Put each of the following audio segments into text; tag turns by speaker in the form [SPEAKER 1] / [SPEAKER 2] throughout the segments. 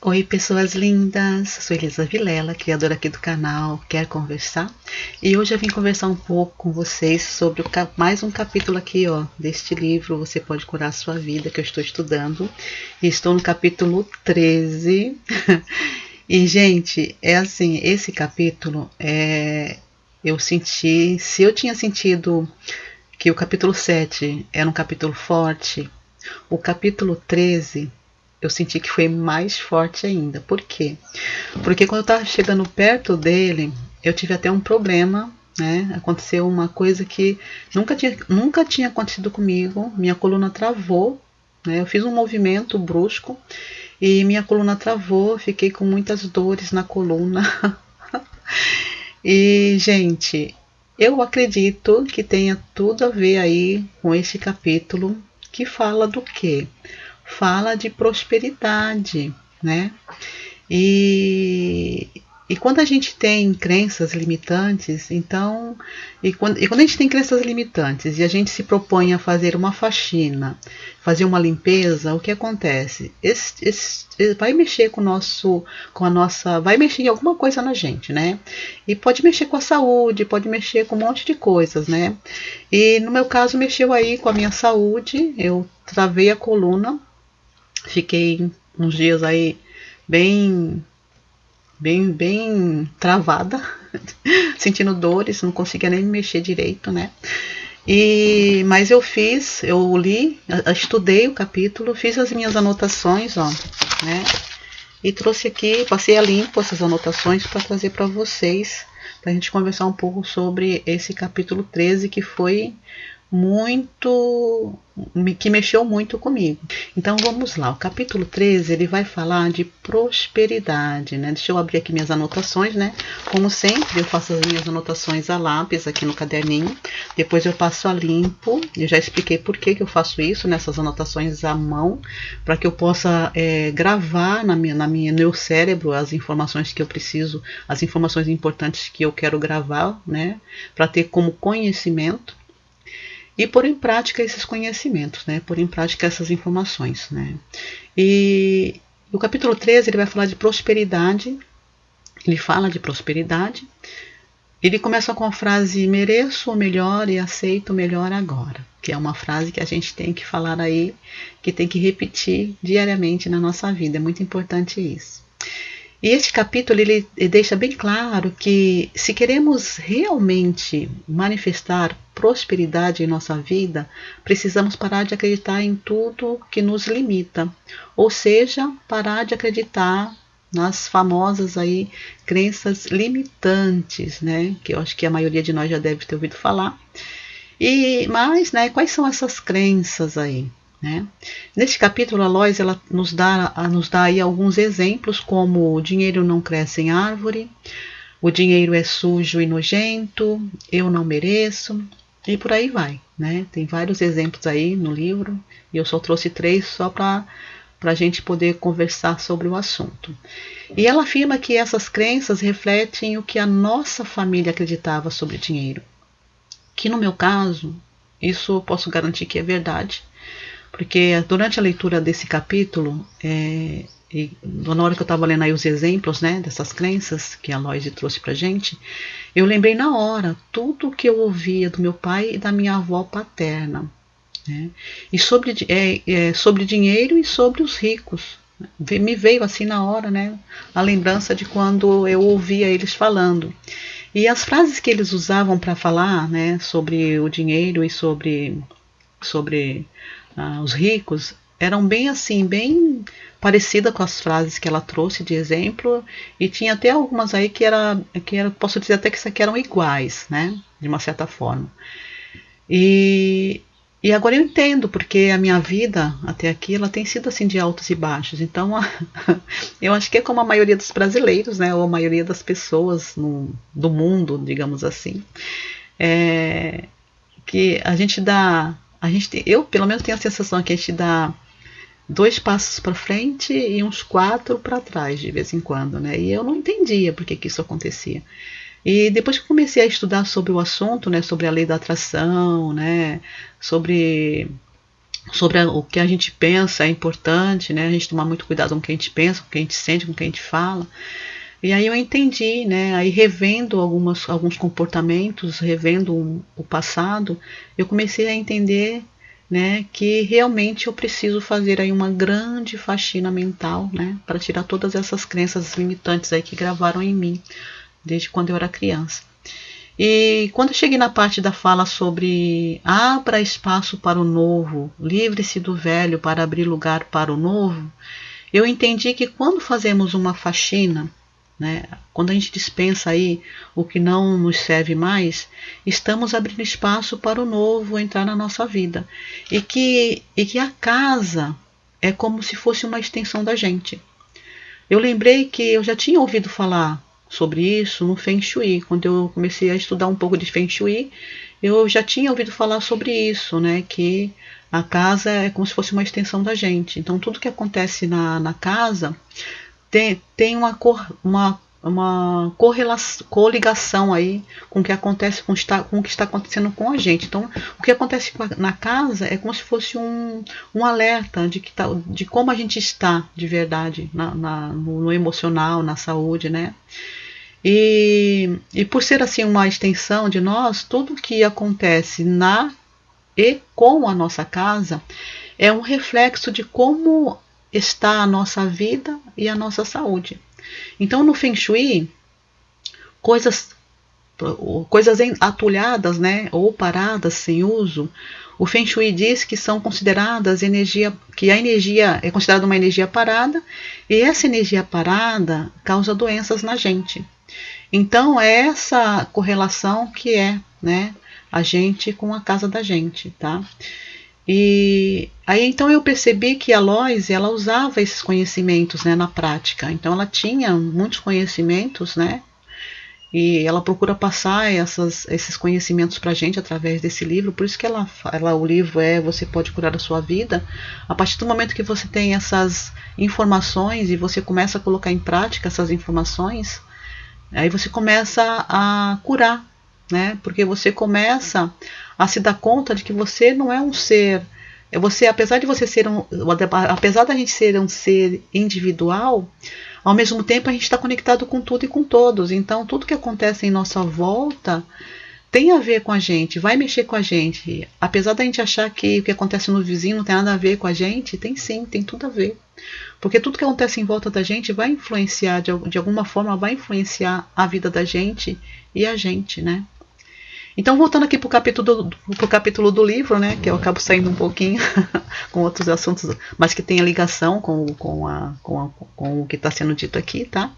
[SPEAKER 1] Oi, pessoas lindas! Sou Elisa Vilela, criadora aqui do canal Quer Conversar? E hoje eu vim conversar um pouco com vocês sobre mais um capítulo aqui, ó, deste livro Você Pode Curar a Sua Vida, que eu estou estudando. E estou no capítulo 13. E, gente, é assim, esse capítulo, eu senti, se eu tinha sentido que o capítulo 7 era um capítulo forte, o capítulo 13 eu senti que foi mais forte ainda. Por quê? Porque quando eu estava chegando perto dele, eu tive até um problema, né? Aconteceu uma coisa que nunca tinha acontecido comigo. Minha coluna travou, né? Eu fiz um movimento brusco e minha coluna travou. Fiquei com muitas dores na coluna. E, gente, eu acredito que tenha tudo a ver aí com esse capítulo que fala do quê? Fala de prosperidade, né? E, e quando a gente tem crenças limitantes, então, e quando a gente tem crenças limitantes e a gente se propõe a fazer uma faxina, fazer uma limpeza, o que acontece? Vai mexer vai mexer em alguma coisa na gente, né? E pode mexer com a saúde, pode mexer com um monte de coisas, né? E no meu caso mexeu aí com a minha saúde, eu travei a coluna, fiquei uns dias aí bem bem travada, sentindo dores, não conseguia nem me mexer direito, né? Mas eu li, estudei o capítulo, fiz as minhas anotações, ó, né? E trouxe aqui, passei a limpo essas anotações para trazer para vocês, para a gente conversar um pouco sobre esse capítulo 13 que foi muito, que mexeu muito comigo. Então vamos lá, o capítulo 13 ele vai falar de prosperidade, né? Deixa eu abrir aqui minhas anotações, né? Como sempre eu faço as minhas anotações a lápis aqui no caderninho, depois eu passo a limpo, eu já expliquei por que eu faço isso, nessas anotações à mão, para que eu possa gravar no meu cérebro as informações que eu preciso, as informações importantes que eu quero gravar, né? Para ter como conhecimento e pôr em prática esses conhecimentos, né? Pôr em prática essas informações, né? E o capítulo 13 ele vai falar de prosperidade, ele fala de prosperidade, ele começa com a frase mereço o melhor e aceito o melhor agora, que é uma frase que a gente tem que falar aí, que tem que repetir diariamente na nossa vida, é muito importante isso. E este capítulo ele deixa bem claro que se queremos realmente manifestar prosperidade em nossa vida, precisamos parar de acreditar em tudo que nos limita, ou seja, parar de acreditar nas famosas aí crenças limitantes, né? Que eu acho que a maioria de nós já deve ter ouvido falar. Mas, né, quais são essas crenças aí? Né? Neste capítulo, a Lois ela nos dá aí alguns exemplos, como o dinheiro não cresce em árvore, o dinheiro é sujo e nojento, eu não mereço, e por aí vai. Né? Tem vários exemplos aí no livro, e eu só trouxe 3 só para a gente poder conversar sobre o assunto. E ela afirma que essas crenças refletem o que a nossa família acreditava sobre dinheiro. Que no meu caso, isso eu posso garantir que é verdade, porque durante a leitura desse capítulo, na hora que eu estava lendo aí os exemplos, né, dessas crenças que a Loise trouxe pra gente, eu lembrei na hora tudo que eu ouvia do meu pai e da minha avó paterna, né, e sobre dinheiro e sobre os ricos. Me veio assim na hora, né, a lembrança de quando eu ouvia eles falando. E as frases que eles usavam para falar, né, sobre o dinheiro e sobre os ricos, eram bem assim, bem parecida com as frases que ela trouxe de exemplo, e tinha até algumas aí posso dizer até que isso aqui eram iguais, né, de uma certa forma. E, e agora eu entendo, porque a minha vida até aqui ela tem sido assim de altos e baixos. Então eu acho que é como a maioria dos brasileiros, né, ou a maioria das pessoas do mundo, digamos assim, que a gente dá, eu pelo menos tenho a sensação que a gente dá 2 passos para frente e uns 4 para trás de vez em quando, né? E eu não entendia por que isso acontecia. E depois que comecei a estudar sobre o assunto, né, sobre a lei da atração, né, sobre sobre o que a gente pensa é importante, né? A gente tomar muito cuidado com o que a gente pensa, com o que a gente sente, com o que a gente fala. E aí eu entendi, né? Aí revendo alguns comportamentos, revendo o passado, eu comecei a entender, né, que realmente eu preciso fazer aí uma grande faxina mental, né, para tirar todas essas crenças limitantes aí que gravaram em mim desde quando eu era criança. E quando eu cheguei na parte da fala sobre abra espaço para o novo, livre-se do velho para abrir lugar para o novo, eu entendi que quando fazemos uma faxina, né, quando a gente dispensa aí o que não nos serve mais, estamos abrindo espaço para o novo entrar na nossa vida. E que a casa é como se fosse uma extensão da gente. Eu lembrei que eu já tinha ouvido falar sobre isso no Feng Shui. Quando eu comecei a estudar um pouco de Feng Shui, eu já tinha ouvido falar sobre isso, né? Que a casa é como se fosse uma extensão da gente. Então, tudo que acontece na casa tem uma coligação aí com o que acontece com o que está acontecendo com a gente. Então, o que acontece na casa é como se fosse um alerta de como a gente está de verdade no emocional, na saúde, né? E por ser assim uma extensão de nós, tudo que acontece na e com a nossa casa é um reflexo de como está a nossa vida e a nossa saúde. Então, no Feng Shui, coisas atulhadas, né, ou paradas sem uso, o Feng Shui diz que são consideradas que a energia é considerada uma energia parada, e essa energia parada causa doenças na gente. Então, é essa correlação que é, né, a gente com a casa da gente, tá? E aí então eu percebi que a Loise, ela usava esses conhecimentos, né, na prática. Então ela tinha muitos conhecimentos, né, e ela procura passar esses conhecimentos para a gente através desse livro. Por isso que o livro é Você Pode Curar a Sua Vida. A partir do momento que você tem essas informações e você começa a colocar em prática essas informações, aí você começa a curar, né? Porque você começa a se dar conta de que você não é um ser. Você, apesar da gente ser um ser individual, ao mesmo tempo a gente está conectado com tudo e com todos. Então tudo que acontece em nossa volta tem a ver com a gente, vai mexer com a gente. Apesar da gente achar que o que acontece no vizinho não tem nada a ver com a gente, tem sim, tem tudo a ver. Porque tudo que acontece em volta da gente vai influenciar, de alguma forma, vai influenciar a vida da gente e a gente, né? Então, voltando aqui para o capítulo do livro, né, que eu acabo saindo um pouquinho com outros assuntos, mas que tem a ligação com o que está sendo dito aqui, tá?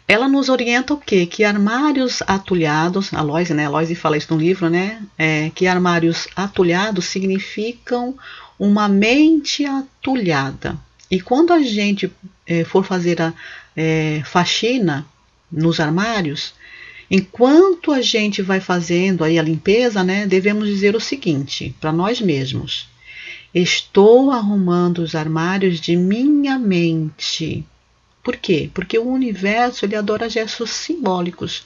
[SPEAKER 1] Ela nos orienta o quê? Que armários atulhados, a Loise fala isso no livro, né? Que armários atulhados significam uma mente atulhada. E quando a gente for fazer a faxina nos armários, enquanto a gente vai fazendo aí a limpeza, né, devemos dizer o seguinte para nós mesmos: estou arrumando os armários de minha mente. Por quê? Porque o universo, ele adora gestos simbólicos.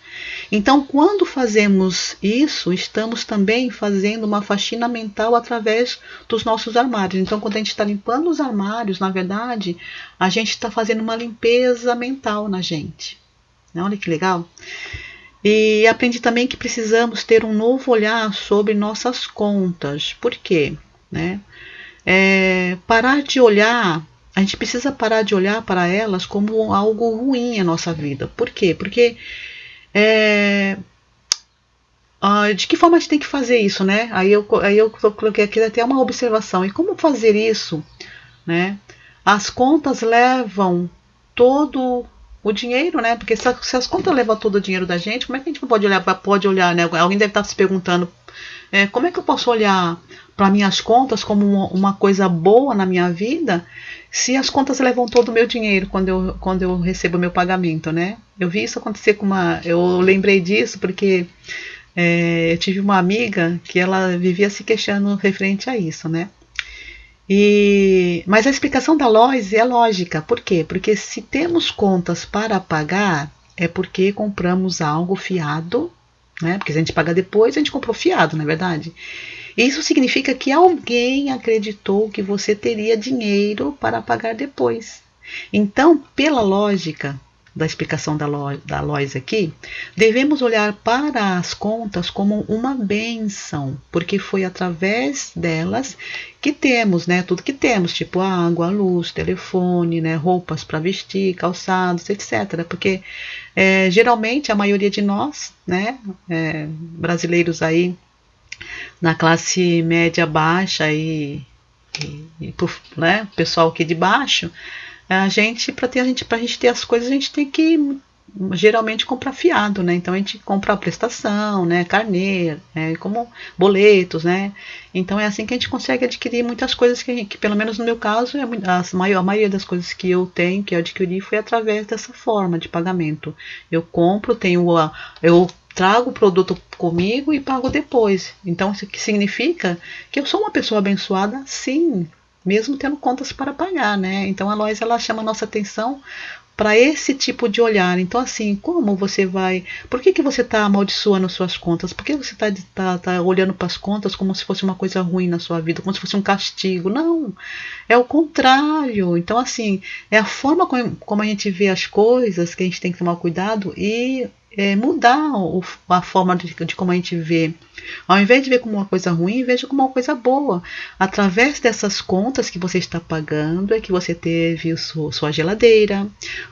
[SPEAKER 1] Então, quando fazemos isso, estamos também fazendo uma faxina mental através dos nossos armários. Então, quando a gente está limpando os armários, na verdade, a gente está fazendo uma limpeza mental na gente. Olha que legal. E aprendi também que precisamos ter um novo olhar sobre nossas contas. Por quê? Né? Parar de olhar, a gente precisa parar de olhar para elas como algo ruim em nossa vida. Por quê? Porque de que forma a gente tem que fazer isso, né? Aí eu coloquei aqui até uma observação. E como fazer isso, né? As contas levam todo o dinheiro, né? Porque se as contas levam todo o dinheiro da gente, como é que a gente pode olhar, né? Alguém deve estar se perguntando, como é que eu posso olhar para minhas contas como uma coisa boa na minha vida, se as contas levam todo o meu dinheiro quando eu recebo o meu pagamento, né? Eu vi isso acontecer eu lembrei disso porque eu tive uma amiga que ela vivia se queixando referente a isso, né? Mas a explicação da Loise é lógica. Por quê? Porque se temos contas para pagar, é porque compramos algo fiado, né? Porque se a gente paga depois, a gente comprou fiado, não é verdade? Isso significa que alguém acreditou que você teria dinheiro para pagar depois. Então, pela lógica da explicação da Lois aqui, devemos olhar para as contas como uma bênção, porque foi através delas que temos, né, tudo que temos, tipo água, luz, telefone, né, roupas para vestir, calçados, etc. Porque geralmente a maioria de nós, né, brasileiros aí na classe média baixa né, pessoal aqui de baixo, a gente, para a gente ter as coisas, a gente tem que geralmente comprar fiado, né? Então a gente compra a prestação, né? Carnê, como boletos, né? Então é assim que a gente consegue adquirir muitas coisas que pelo menos no meu caso, a maioria das coisas que eu tenho, que eu adquiri, foi através dessa forma de pagamento. Eu compro, eu trago o produto comigo e pago depois. Então isso que significa que eu sou uma pessoa abençoada, sim, mesmo tendo contas para pagar, né? Então a Lois, ela chama a nossa atenção para esse tipo de olhar. Então, assim, como você vai... Por que você está amaldiçoando suas contas? Por que você tá olhando para as contas como se fosse uma coisa ruim na sua vida, como se fosse um castigo? Não, é o contrário. Então, assim, é a forma como a gente vê as coisas que a gente tem que tomar cuidado e mudar a forma de como a gente vê. Ao invés de ver como uma coisa ruim, veja como uma coisa boa. Através dessas contas que você está pagando, é que você teve sua geladeira,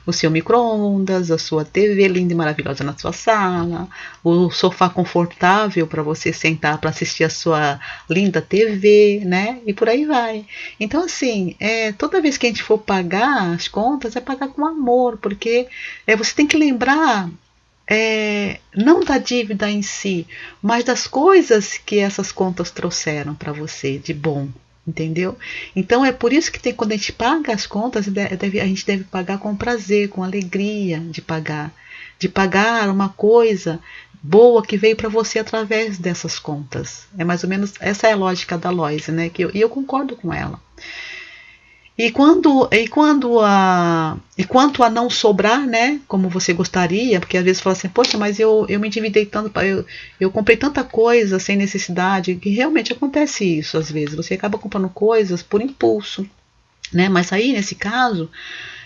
[SPEAKER 1] o seu micro-ondas, a sua TV linda e maravilhosa na sua sala, o sofá confortável para você sentar para assistir a sua linda TV, né? E por aí vai. Então, assim, toda vez que a gente for pagar as contas, é pagar com amor, porque você tem que lembrar não da dívida em si, mas das coisas que essas contas trouxeram para você de bom, entendeu? Então é por isso que quando a gente paga as contas, a gente deve pagar com prazer, com alegria de pagar uma coisa boa que veio para você através dessas contas. É mais ou menos essa é a lógica da Lois, né? E eu concordo com ela. E quanto a não sobrar, né, como você gostaria, porque às vezes fala assim, poxa, mas eu me endividei tanto, eu comprei tanta coisa sem necessidade, que realmente acontece isso às vezes, você acaba comprando coisas por impulso, né, mas aí nesse caso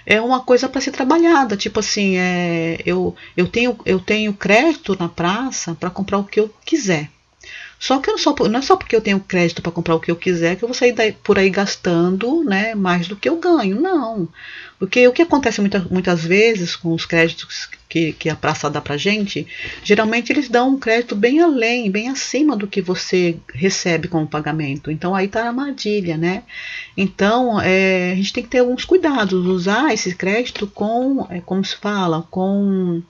[SPEAKER 1] é uma coisa para ser trabalhada, tipo assim, eu tenho crédito na praça para comprar o que eu quiser. Só que não é só porque eu tenho crédito para comprar o que eu quiser que eu vou sair por aí gastando, né, mais do que eu ganho. Não. Porque o que acontece muitas vezes com os créditos que a praça dá pra gente, geralmente eles dão um crédito bem além, bem acima do que você recebe como pagamento. Então aí tá a armadilha, né? Então a gente tem que ter alguns cuidados, usar esse crédito como se fala, com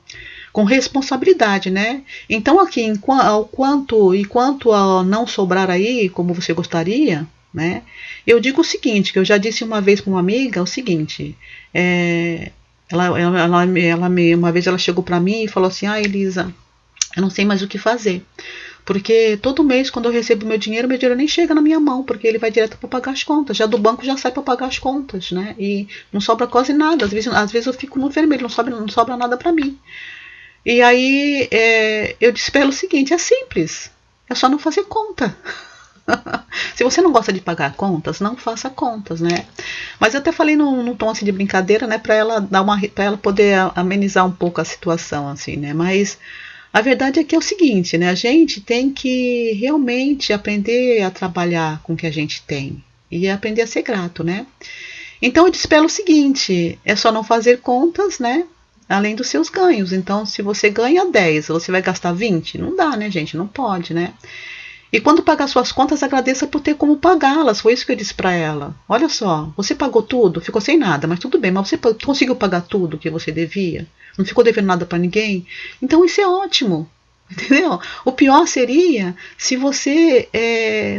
[SPEAKER 1] responsabilidade, né? Então aqui, enquanto a não sobrar aí, como você gostaria, né? Eu digo o seguinte, que eu já disse uma vez para uma amiga, o seguinte, uma vez ela chegou para mim e falou assim, Elisa, eu não sei mais o que fazer, porque todo mês quando eu recebo meu dinheiro nem chega na minha mão, porque ele vai direto para pagar as contas, já do banco já sai para pagar as contas, né? E não sobra quase nada, às vezes eu fico no vermelho, não sobra nada para mim. E aí eu disse para ela o seguinte, é simples, é só não fazer conta. Se você não gosta de pagar contas, não faça contas, né? Mas eu até falei num tom assim de brincadeira, né, para ela para ela poder amenizar um pouco a situação, assim, né? Mas a verdade é que é o seguinte, né? A gente tem que realmente aprender a trabalhar com o que a gente tem e aprender a ser grato, né? Então eu disse para ela o seguinte, é só não fazer contas, né? Além dos seus ganhos. Então, se você ganha 10, você vai gastar 20? Não dá, né, gente? Não pode, né? E quando pagar suas contas, agradeça por ter como pagá-las. Foi isso que eu disse para ela. Olha só, você pagou tudo, ficou sem nada, mas tudo bem, mas você conseguiu pagar tudo que você devia? Não ficou devendo nada para ninguém? Então isso é ótimo. Entendeu? O pior seria se você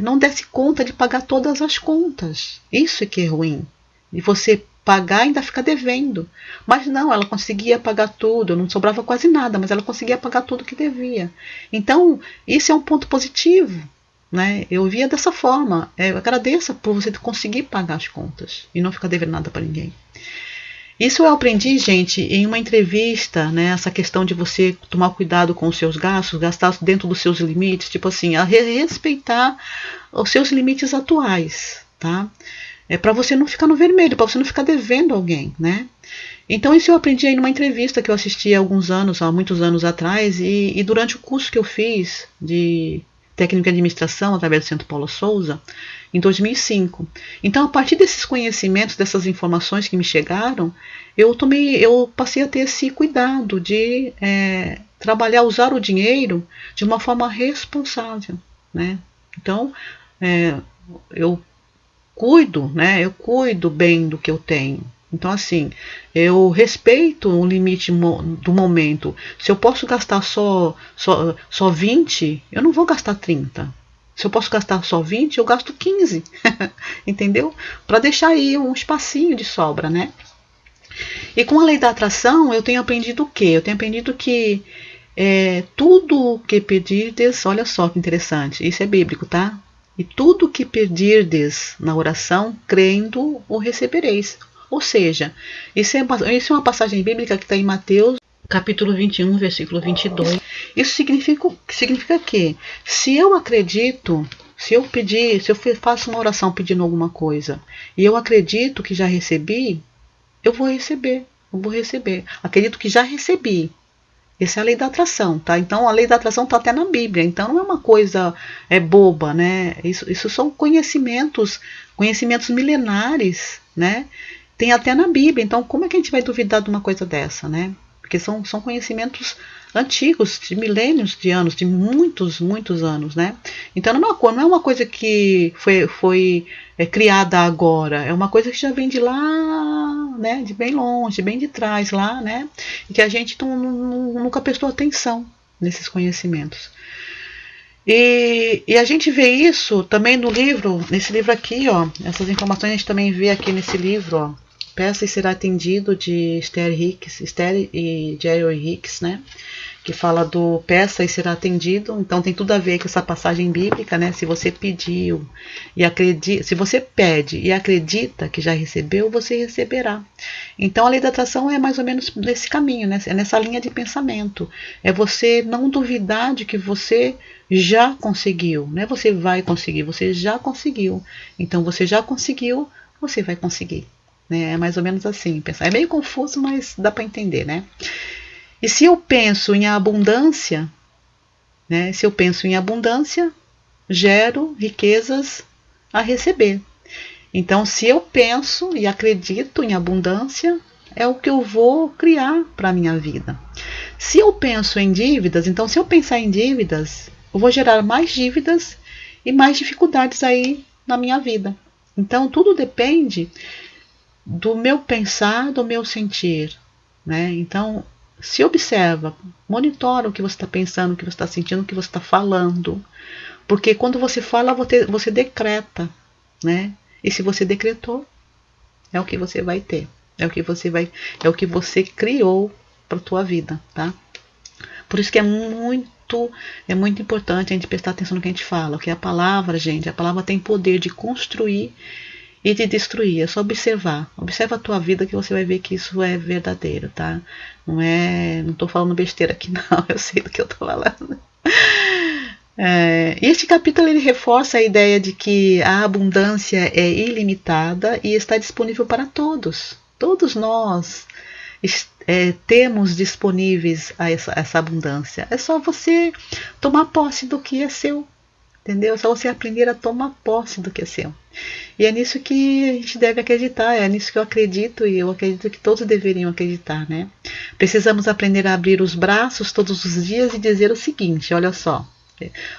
[SPEAKER 1] não desse conta de pagar todas as contas. Isso é que é ruim. E você pagar e ainda ficar devendo. Mas não, ela conseguia pagar tudo, não sobrava quase nada, mas ela conseguia pagar tudo que devia. Então, isso é um ponto positivo, né? Eu via dessa forma. Agradeça por você conseguir pagar as contas e não ficar devendo nada para ninguém. Isso eu aprendi, gente, em uma entrevista, né? Essa questão de você tomar cuidado com os seus gastos, gastar dentro dos seus limites, tipo assim, a respeitar os seus limites atuais, tá? É para você não ficar no vermelho, para você não ficar devendo alguém, né? Então isso eu aprendi aí numa entrevista que eu assisti há muitos anos atrás, e durante o curso que eu fiz de técnica de administração através do Centro Paulo Souza, em 2005. Então, a partir desses conhecimentos, dessas informações que me chegaram, eu passei a ter esse cuidado de trabalhar, usar o dinheiro de uma forma responsável, né? Então, eu cuido, né? Eu cuido bem do que eu tenho. Então, assim, eu respeito o limite do momento. Se eu posso gastar só 20, eu não vou gastar 30. Se eu posso gastar só 20, eu gasto 15. Entendeu? Para deixar aí um espacinho de sobra, né? E com a lei da atração, eu tenho aprendido o quê? Eu tenho aprendido que tudo que pedirdes, olha só que interessante, isso é bíblico, tá? E tudo que pedirdes na oração, crendo, o recebereis. Ou seja, isso é uma passagem bíblica que está em Mateus, capítulo 21, versículo 22. Isso significa que, se eu acredito, se eu faço uma oração pedindo alguma coisa, e eu acredito que já recebi, eu vou receber. Acredito que já recebi. Essa é a lei da atração, tá? Então a lei da atração está até na Bíblia, então não é uma coisa boba, né? Isso são conhecimentos milenares, né? Tem até na Bíblia, então como é que a gente vai duvidar de uma coisa dessa, né? Porque são conhecimentos antigos, de milênios de anos, de muitos anos, né? Então não é uma coisa que foi criada agora, é uma coisa que já vem de lá, né? De bem longe, bem de trás lá, né? E que a gente nunca prestou atenção nesses conhecimentos. E a gente vê isso também no livro, nesse livro aqui, ó. Essas informações a gente também vê aqui nesse livro, ó. Peça e será atendido, de Esther e Jerry Hicks, né? Que fala do peça e será atendido. Então tem tudo a ver com essa passagem bíblica, né? Se você pediu e acredita, se você pede e acredita que já recebeu, você receberá. Então a lei da atração é mais ou menos nesse caminho, né? É nessa linha de pensamento. É você não duvidar de que você já conseguiu, né? Você vai conseguir, você já conseguiu. Então você já conseguiu, você vai conseguir. Né? É mais ou menos assim. Pensar. É meio confuso, mas dá para entender, né? E se eu penso em abundância, né? Se eu penso em abundância, gero riquezas a receber. Então, se eu penso e acredito em abundância, é o que eu vou criar para a minha vida. Se eu penso em dívidas, então se eu pensar em dívidas, eu vou gerar mais dívidas e mais dificuldades aí na minha vida. Então, tudo depende do meu pensar, do meu sentir, né? Então, se observa, monitora o que você está pensando, o que você está sentindo, o que você está falando, porque quando você fala, você decreta, né? E se você decretou, é o que você vai ter, é o que você criou para a tua vida, tá? Por isso que é muito importante a gente prestar atenção no que a gente fala, porque a palavra, gente, a palavra tem poder de construir e de destruir. É só observa a tua vida que você vai ver que isso é verdadeiro, tá? Não tô falando besteira aqui não, eu sei do que eu tô falando. E este capítulo ele reforça a ideia de que a abundância é ilimitada e está disponível para todos. Todos nós temos disponíveis essa abundância. É só você tomar posse do que é seu. Entendeu? É só você aprender a tomar posse do que é seu. E é nisso que a gente deve acreditar, é nisso que eu acredito e eu acredito que todos deveriam acreditar, né? Precisamos aprender a abrir os braços todos os dias e dizer o seguinte, olha só,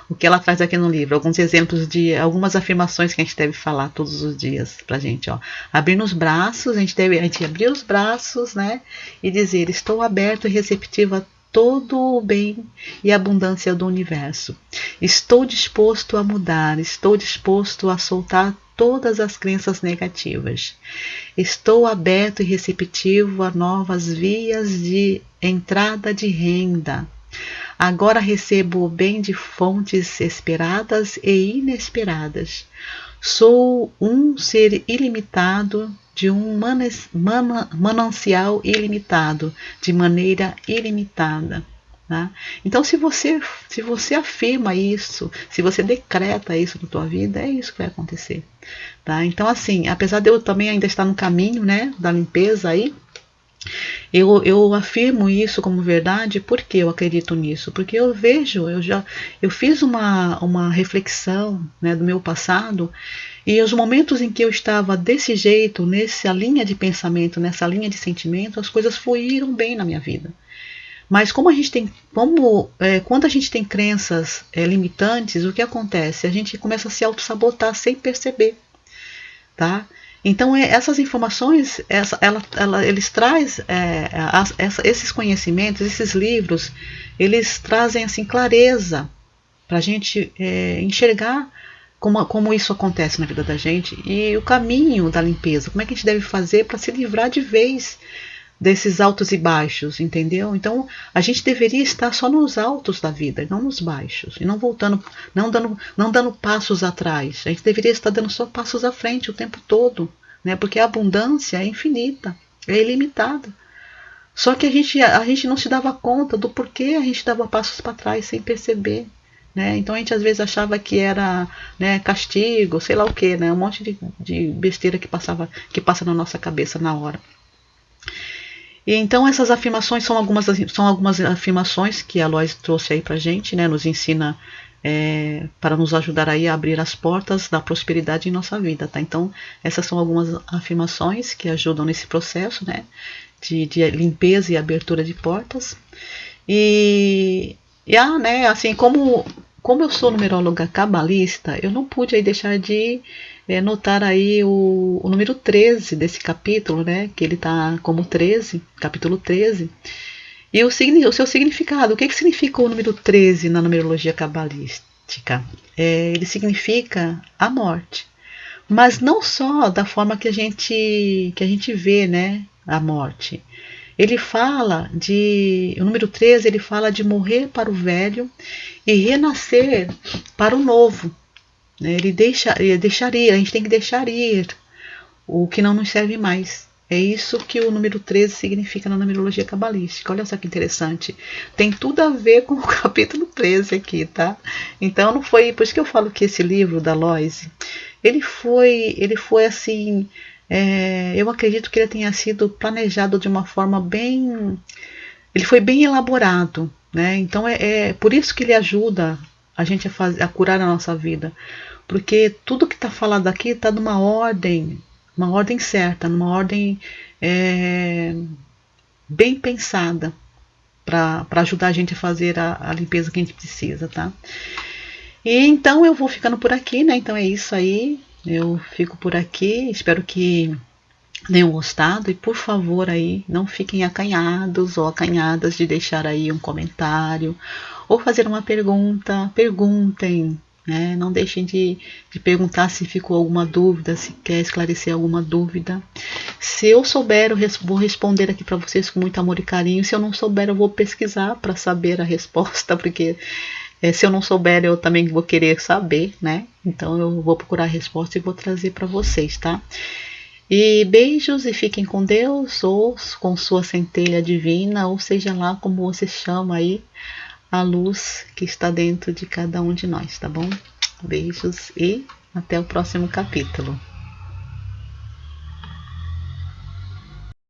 [SPEAKER 1] o que ela traz aqui no livro, alguns exemplos de algumas afirmações que a gente deve falar todos os dias pra gente, ó. Abrir os braços, a gente abrir os braços, né? E dizer, estou aberto e receptivo a todo o bem e abundância do universo. Estou disposto a mudar, estou disposto a soltar todas as crenças negativas. Estou aberto e receptivo a novas vias de entrada de renda. Agora recebo o bem de fontes esperadas e inesperadas. Sou um ser ilimitado, de um manancial ilimitado, de maneira ilimitada. Tá? Então, se você afirma isso, se você decreta isso na tua vida, é isso que vai acontecer. Tá? Então, assim, apesar de eu também ainda estar no caminho, né, da limpeza aí, eu afirmo isso como verdade porque eu acredito nisso, porque eu vejo, eu fiz uma reflexão, né, do meu passado, e os momentos em que eu estava desse jeito, nessa linha de pensamento, nessa linha de sentimento, as coisas fluíram bem na minha vida. Mas quando a gente tem crenças limitantes, o que acontece? A gente começa a se auto-sabotar sem perceber, tá? Então, essas informações, eles trazem esses conhecimentos, esses livros, eles trazem assim clareza para a gente enxergar como isso acontece na vida da gente e o caminho da limpeza, como é que a gente deve fazer para se livrar de vez desses altos e baixos, entendeu? Então, a gente deveria estar só nos altos da vida, não nos baixos, e não voltando, não dando passos atrás. A gente deveria estar dando só passos à frente o tempo todo, né? Porque a abundância é infinita, é ilimitada. Só que a gente não se dava conta do porquê a gente dava passos para trás sem perceber. Né? Então a gente às vezes achava que era, né, castigo, sei lá o que, né? Um monte de besteira que passa na nossa cabeça na hora. E então essas afirmações são algumas afirmações que a Lois trouxe aí pra gente, né? Nos ensina para nos ajudar aí a abrir as portas da prosperidade em nossa vida, tá? Então essas são algumas afirmações que ajudam nesse processo, né? De limpeza e abertura de portas. Né, assim, como eu sou numeróloga cabalista, eu não pude aí deixar de notar aí o número 13 desse capítulo, né, que ele está como 13, capítulo 13, e o seu significado. O que significa o número 13 na numerologia cabalística? Ele significa a morte, mas não só da forma que a gente vê, né, a morte. Ele fala o número 13, ele fala de morrer para o velho e renascer para o novo. Ele deixaria, a gente tem que deixar ir o que não nos serve mais. É isso que o número 13 significa na numerologia cabalística. Olha só que interessante. Tem tudo a ver com o capítulo 13 aqui, tá? Então não foi, por isso que eu falo que esse livro da Lois, ele foi assim, eu acredito que ele tenha sido planejado de uma forma ele foi bem elaborado, né? Então por isso que ele ajuda a gente a curar a nossa vida, porque tudo que está falado aqui está numa ordem certa, numa ordem bem pensada para ajudar a gente a fazer a limpeza que a gente precisa, tá? E então eu vou ficando por aqui, né? Então é isso aí. Eu fico por aqui. Espero que tenham gostado e por favor aí não fiquem acanhados ou acanhadas de deixar aí um comentário ou fazer uma pergunta. Perguntem, né? Não deixem de perguntar se ficou alguma dúvida, se quer esclarecer alguma dúvida. Se eu souber, eu vou responder aqui para vocês com muito amor e carinho. Se eu não souber, eu vou pesquisar para saber a resposta, porque se eu não souber, eu também vou querer saber, né? Então eu vou procurar a resposta e vou trazer para vocês, tá? E beijos e fiquem com Deus, ou com sua centelha divina, ou seja lá como você chama aí a luz que está dentro de cada um de nós, tá bom? Beijos e até o próximo capítulo.